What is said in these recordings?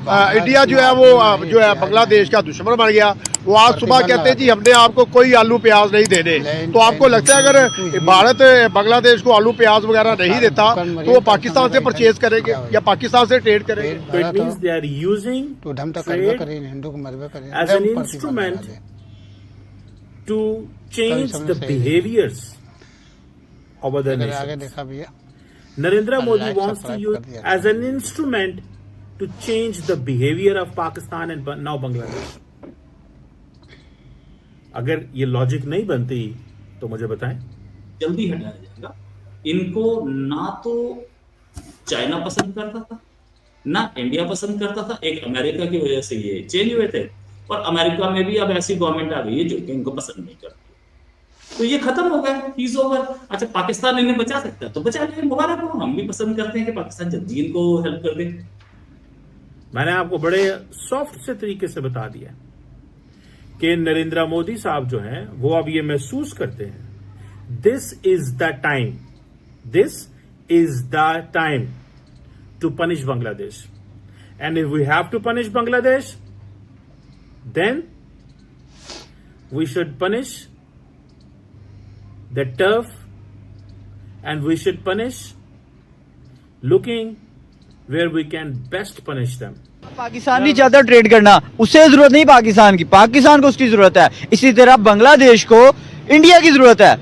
India जो है वो जो है बांग्लादेश का दुश्मन बन गया। वो आज सुबह कहते हैं जी हमने आपको कोई आलू प्याज नहीं देने। तो आपको लगता है अगर भारत बांग्लादेश को आलू प्याज वगैरह नहीं देता तो वो पाकिस्तान से परचेज करेंगे या पाकिस्तान से ट्रेड करेंगे? So it means they are using trade as an instrument to change the behaviors of other nations. Narendra Modi wants to use as an instrument to change the behavior of Pakistan and now Bangladesh. अगर ये logic नहीं बनती तो मुझे बताएं। जल्दी हटाया जाएगा। इनको ना तो चाइना पसंद करता था ना इंडिया पसंद करता था। एक अमेरिका की वजह से ये चेंज हुए थे और अमेरिका में भी अब ऐसी गवर्नमेंट आ गई है जो कि इनको पसंद नहीं करती। तो ये खत्म हो गया, इज ओवर। अच्छा, पाकिस्तान इन्हें बचा सकता है तो बचा ले, मुबारक हो। हम भी पसंद करते हैं कि पाकिस्तान जल्दी इनको हेल्प कर दे। मैंने आपको बड़े सॉफ्ट से तरीके से बता दिया कि नरेंद्र मोदी साहब जो हैं वो अब ये महसूस करते हैं this is the time to punish Bangladesh, and if we have to punish Bangladesh then we should punish the turf and we should punish looking where we can best punish them. Pakistan नहीं चाहता ट्रेड करना, उससे जरूरत नहीं पाकिस्तान की, पाकिस्तान को उसकी जरूरत है। इसी तरह बांग्लादेश को इंडिया की जरूरत है,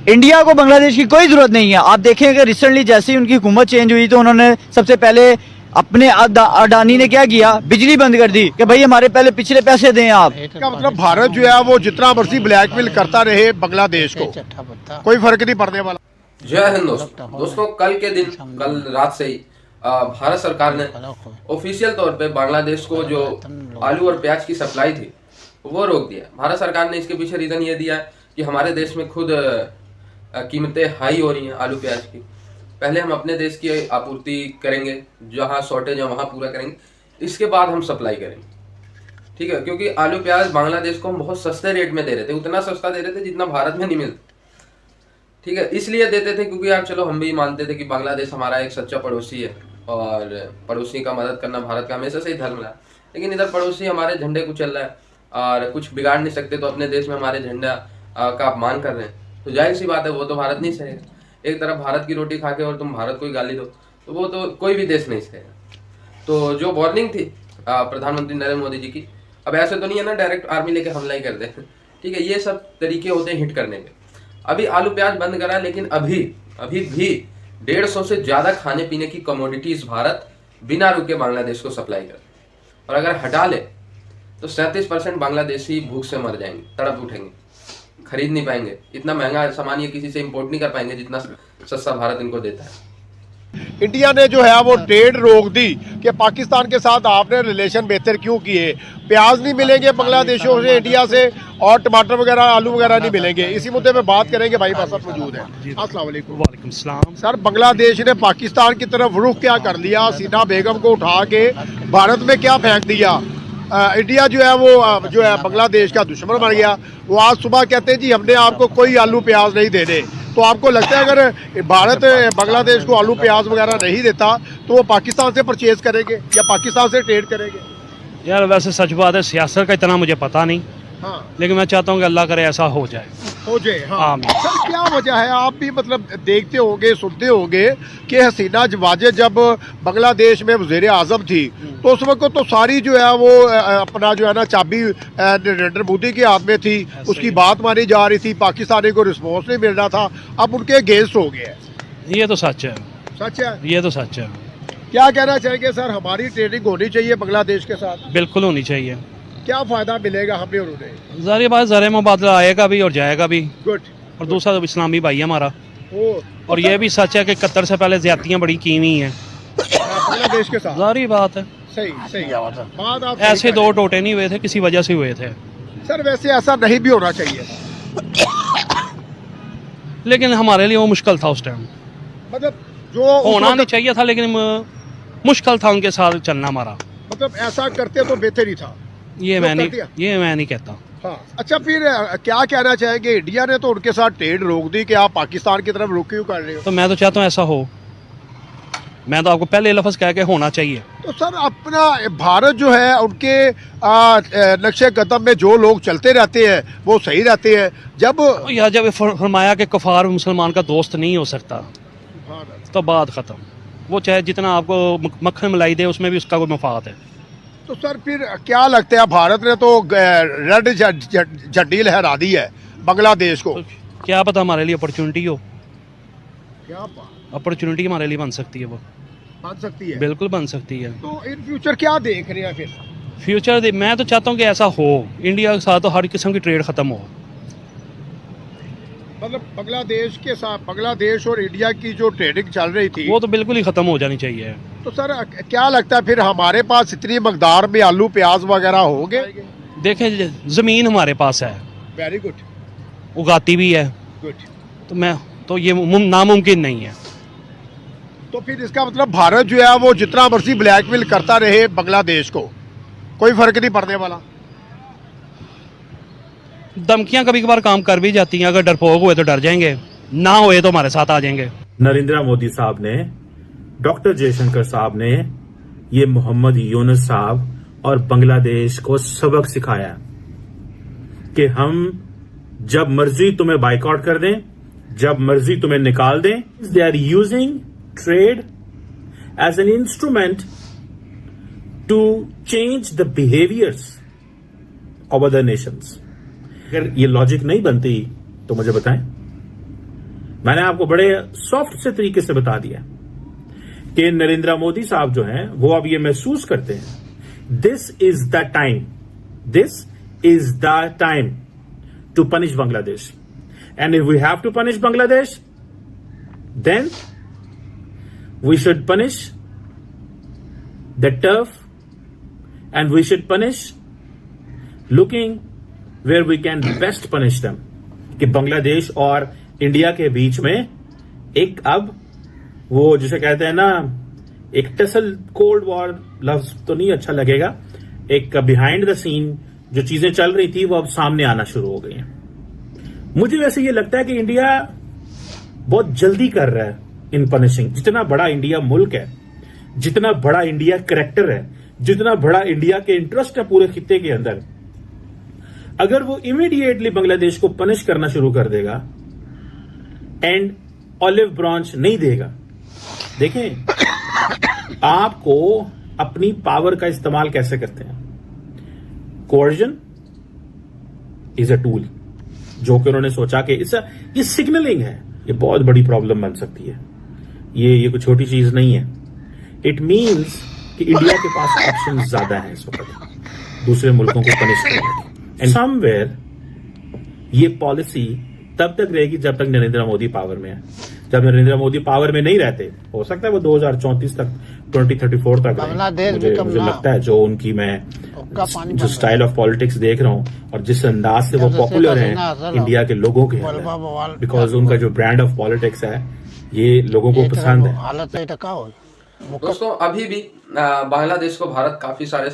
इंडिया को बांग्लादेश की कोई जरूरत नहीं है। आप देखेंगे रिसेंटली जैसे ही उनकी हुकूमत चेंज हुई तो उन्होंने सबसे पहले अपने अडानी ने क्या किया, बिजली बंद कर दी कि भाई हमारे पहले पिछले पैसे दें आप। इसका मतलब भारत जो है वो जितना मर्जी ब्लैकमेल करता रहे बांग्लादेश को, कोई फर्क नहीं पड़ने वाला। जय हिंद दोस्तों, कल के दिन, कल रात से ही भारत सरकार ने ऑफिशियल तौर पे बांग्लादेश को जो आलू और प्याज की सप्लाई थी वो रोक दिया। भारत सरकार ने इसके पीछे रीजन ये दिया कि हमारे देश में खुद कीमतें हाई हो रही हैं आलू प्याज की। पहले हम अपने देश की आपूर्ति करेंगे, जहां शॉर्टेज है वहां पूरा करेंगे, इसके बाद हम सप्लाई करेंगे। ठीक है, क्योंकि आलू प्याज बांग्लादेश को हम बहुत सस्ते रेट में दे रहे थे, उतना सस्ता दे रहे थे जितना भारत में नहीं मिलता। ठीक है, इसलिए देते थे क्योंकि यार चलो हम भी मानते थे कि बांग्लादेश हमारा एक सच्चा पड़ोसी है और पड़ोसी का मदद करना भारत का हमेशा से ही धर्म रहा। लेकिन इधर पड़ोसी हमारे झंडे को चल रहा है और कुछ बिगाड़ नहीं सकते, तो अपने देश में हमारे झंडा का अपमान कर रहे हैं, तो जाहिर सी बात है वो तो भारत नहीं सहेगा। एक तरफ भारत की रोटी खा के और तुम भारत को ही गाली दो तो वो तो कोई भी देश नहीं सहेगा। तो जो वार्निंग थी प्रधानमंत्री नरेंद्र मोदी जी की, अब ऐसे तो नहीं है ना डायरेक्ट आर्मी लेके हमला ही कर दे। ठीक है, ये सब तरीके होते हैं हिट करने के। अभी आलू प्याज बंद करा, लेकिन अभी भी 150 से ज्यादा खाने पीने की कमोडिटीज भारत बिना रुके बांग्लादेश को सप्लाई कर, और अगर हटा ले तो 37% बांग्लादेशी भूख से मर जाएंगे, तड़प उठेंगे, खरीद नहीं पाएंगे। इतना महंगा सामान ये किसी से इंपोर्ट नहीं कर पाएंगे जितना सस्ता भारत इनको देता है। इंडिया ने जो है वो ट्रेड रोक दी कि पाकिस्तान के साथ आपने रिलेशन बेहतर क्यों किए। प्याज नहीं मिलेंगे बांग्लादेशों से, इंडिया से, और टमाटर वगैरह आलू वगैरह नहीं मिलेंगे। इसी मुद्दे पे बात करेंगे, भाई पास मौजूद है। अस्सलाम वालेकुम। वालेकुम सलाम। सर, बांग्लादेश ने पाकिस्तान की तरफ रुख क्या कर लिया? हसीना बेगम को उठा के भारत में क्या फेंक दिया? इंडिया जो है वो जो है बांग्लादेश का दुश्मन बन गया। वो आज सुबह कहते हैं जी हमने आपको कोई आलू प्याज नहीं देने। तो आपको लगता है अगर भारत बांग्लादेश को आलू प्याज वगैरह नहीं देता तो वो पाकिस्तान से परचेज करेंगे या पाकिस्तान से ट्रेड करेंगे? यार वैसे सच बात है, सियासत का इतना मुझे पता नहीं। हाँ, लेकिन मैं चाहता हूँ कि अल्लाह करे ऐसा हो जाए। हाँ। सर, क्या वजह है? आप भी मतलब देखते होंगे, सुनते होंगे कि हसीना वाजेद जब बांग्लादेश में वज़ीर आज़म थी तो उस वक्त तो सारी जो है वो अपना जो है ना चाबी नरेंद्र मोदी के हाथ में थी, उसकी बात मानी जा रही थी, पाकिस्तानी को रिस्पॉन्स नहीं मिल रहा था, अब उनके अगेंस्ट हो गया है। ये तो सच है। सच है, ये तो सच है। क्या कहना चाहेंगे सर? हमारी ट्रेडिंग होनी चाहिए बांग्लादेश के साथ? बिल्कुल होनी चाहिए। क्या फायदा मिलेगा हमें और उन्हें? ज़ाहिर बात, ज़र मुबादला आएगा भी और जाएगा भी। गुड। और दूसरा तो इस्लामी भाई है हमारा। और तो ये भी सच है कि कतर से पहले ज्यादतियाँ बड़ी की हुई हैं बांग्लादेश के साथ। ज़ाहिर बात है। सही बात है। ऐसे दो टोटे नहीं हुए थे, किसी वजह से हुए थे। सर, वैसे ऐसा नहीं भी होना चाहिए, लेकिन हमारे लिए वो मुश्किल था उस टाइम। मतलब जो होना नहीं चाहिए था, लेकिन मुश्किल था उनके साथ चलना हमारा। मतलब ऐसा करते तो बेहतर ही था। ये मैं नहीं कहता। हाँ, अच्छा, फिर क्या कहना चाहेंगे? इंडिया ने तो उनके साथ ट्रेड रोक दी कि आप पाकिस्तान की तरफ रुख क्यों कर रहे हो? तो मैं तो चाहता हूँ ऐसा हो। मैं तो आपको पहले लफ्ज़ कह के होना चाहिए। तो सर अपना भारत जो है उनके नक्शे कदम में जो लोग चलते रहते हैं वो सही रहते हैं। जब या जब फरमाया कि कफार मुसलमान का दोस्त नहीं हो सकता तो बात ख़त्म। वो चाहे जितना आपको मक्खन मलाई दे उसमें भी उसका कोई मफाद है। तो सर फिर क्या लगता है, भारत ने तो रेड झंडी लहरा दी है बांग्लादेश को, क्या पता हमारे लिए अपॉर्चुनिटी हो, क्या अपॉर्चुनिटी हमारे लिए बन सकती है, वो बन सकती है, बिल्कुल बन सकती है। तो इन फ्यूचर क्या देख रहे हैं फिर? फ्यूचर मैं तो चाहता हूँ कि ऐसा हो, इंडिया के साथ तो हर किस्म की ट्रेड ख़त्म हो। मतलब बांग्लादेश के साथ, बांग्लादेश और इंडिया की जो ट्रेडिंग चल रही थी वो तो बिल्कुल ही ख़त्म हो जानी चाहिए। तो सर क्या लगता है फिर हमारे पास इतनी मकदार में आलू प्याज वगैरह होंगे? देखें ज़मीन हमारे पास है, वेरी गुड, उगाती भी है, गुड, तो ये नामुमकिन नहीं है। तो फिर इसका मतलब भारत जो है वो जितना मर्जी ब्लैकमेल करता रहे बांग्लादेश को, कोई फर्क नहीं पड़ने वाला। धमकियां कभी कभार काम कर भी जाती हैं, अगर डरपोक हुए तो डर जाएंगे, ना हुए तो हमारे साथ आ जाएंगे। नरेंद्र मोदी साहब ने, डॉक्टर जयशंकर साहब ने, ये मोहम्मद यूनुस साहब और बांग्लादेश को सबक सिखाया कि हम जब मर्जी तुम्हें बाइकआउट कर दें, जब मर्जी तुम्हें निकाल दें। They are using trade as an instrument to change the behaviours of other nations. अगर ये लॉजिक नहीं बनती तो मुझे बताएं। मैंने आपको बड़े सॉफ्ट से तरीके से बता दिया कि नरेंद्र मोदी साहब जो हैं वो अब ये महसूस करते हैं this is the time, this is the time to punish Bangladesh, and if we have to punish Bangladesh then we should punish the turf and we should punish looking where we can best punish them। कि बांग्लादेश और India के बीच में एक अब वो जिसे कहते हैं ना, एक टसल, कोल्ड वॉर लफ्ज तो नहीं अच्छा लगेगा, एक बिहाइंड द सीन जो चीजें चल रही थी वो अब सामने आना शुरू हो गई हैं। मुझे वैसे ये लगता है कि इंडिया बहुत जल्दी कर रहा है इन पनिशिंग। जितना बड़ा इंडिया मुल्क है, जितना बड़ा इंडिया कैरेक्टर है, जितना बड़ा इंडिया के इंटरेस्ट है पूरे खित्ते के अंदर, अगर वो इमीडिएटली बांग्लादेश को पनिश करना शुरू कर देगा एंड ऑलिव ब्रांच नहीं देगा। देखें आपको अपनी पावर का इस्तेमाल कैसे करते हैं। कोअर्जन इज अ टूल, जो कि उन्होंने सोचा कि ये सिग्नलिंग है, ये बहुत बड़ी प्रॉब्लम बन सकती है। ये कोई छोटी चीज नहीं है। इट मीन्स कि इंडिया के पास ऑप्शन ज्यादा है इस वक्त दूसरे मुल्कों को पनिश करने की। एंड समवेयर ये पॉलिसी तब तक रहेगी जब तक नरेंद्र मोदी पावर में है। जब नरेंद्र मोदी पावर में नहीं रहते, हो सकता है वो 2034 तक, 2034 तक मुझे लगता है जो उनकी मैं जो स्टाइल ऑफ पॉलिटिक्स देख रहा हूं और जिस अंदाज से वो पॉपुलर हैं इंडिया के लोगों के अंदर, बिकॉज उनका जो ब्रांड ऑफ पॉलिटिक्स है ये लोगों को पसंद है। दोस्तों अभी भी बांग्लादेश को भारत काफी सारे